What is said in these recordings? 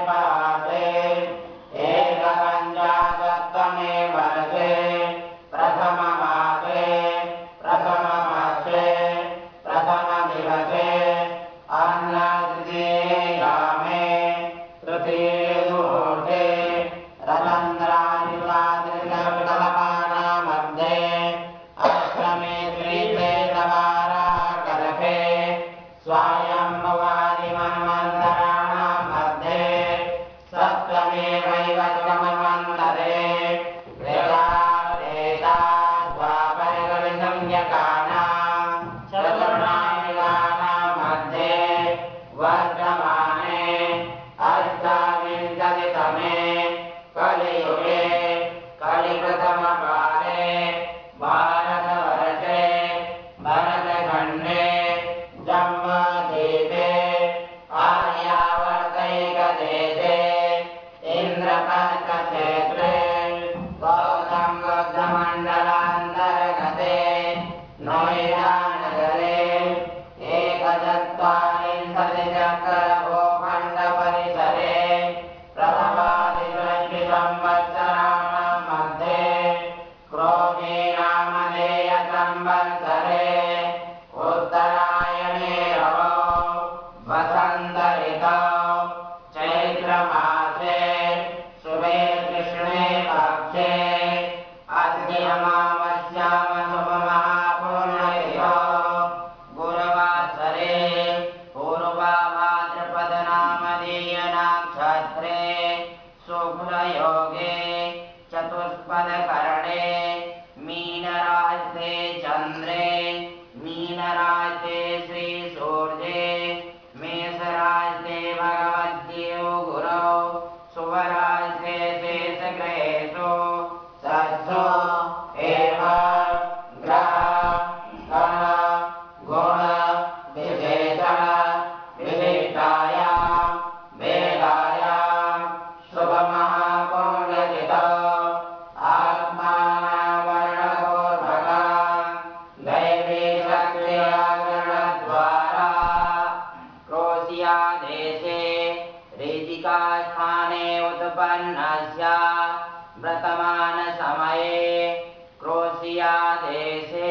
पाते एकपञ्चाशत्तमे वर्षे प्रथममासे प्रथमपक्षे प्रथमदिवसे अन्नतृतीयायामे तृतीयमुहूर्ते रतन्द्रादिवादिकल्पनामध्ये अष्टमे श्रीचैतवाराकल्पे स्वायम्भुवादिमन्वन्तराणां मध्ये सप्तमे वैवस्वतमन्वन्तरे द्वापरकलिसंज्ञकानां चतुर्णायुगानां मध्ये वर्तमाने अष्टाविंशतितमे कलियुगे कलिप्रथमकाले भारतवर्षे भरतखण्डे जम्बूद्वीपे आर्यावर्तैकदेशे इन्द्रप्रस्थक्षेत्रे गौतमबुद्धमण्डलान्तर्गते नोएडानगरे एकचत्वारिंशत्चक्रभूखण्डपरिसरे प्रथमादिवृष्टिसंवत्सराणां मध्ये क्रोधी नामधेयसंवत्सरे उत्तरायणे रवौ वसन्त ऋतौ चैत्रमासे शुभे कृष्णे पक्षे अद्य अमावास्यां शुभमहापूर्णतिथौ गुरुवासरे पूर्वभाद्रपदनामधेयनक्षत्रे शुक्लयोगे चतुष्पदकरणे मीनराशे चन्द्रे मीनराशे श्रीसूर्ये मेषराशे भगवद्देवो गुरौ शुभराशे शेषग्रहेषु षष्ठो एव ग्रह गण गुण विशेषण विशिष्टायां वेदायां शुभमहापूर्णतिथौ आत्मानवर्णपूर्वकं दैवीशक्त्याग्रणद्वारा क्रोशियादेशे रेदिकास्थाने उत्पन्नस्य वर्तमानसमये क्रोशियादेशे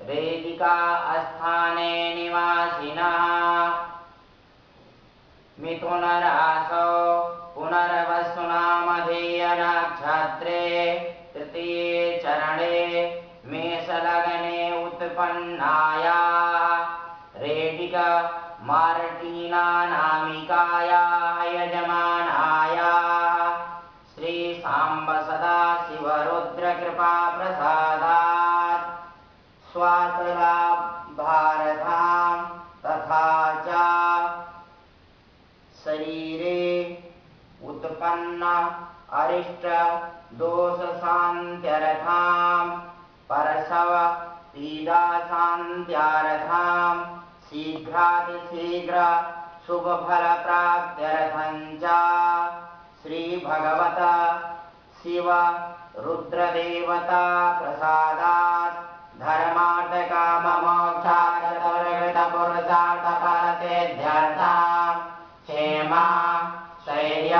रेदिकास्थाने निवासिनः मिथुनराशौ पुनर्वसुनामधेयनक्षत्रे तृतीये चरणे मेषलग्ने उत्पन्नायाः रेडिका मार्टीना नामिकायाः यजमानायाः श्री सांब सदाशिवरुद्रकृपाप्रसादात् स्वातलाभार्थां तथा च शरीरे उत्पन्न अरिष्ट दोषशान्त्यर्थां परशव पीडाशान्त्यार्थां शीघ्रातिशीघ्र शुभफलप्राप्त्यर्थं च श्रीभगवत शिव रुद्रदेवता प्रसादात् धर्मार्थकाममोक्षार्थपुरुषार्थफलसिद्ध्यर्थं क्षेम शैर्य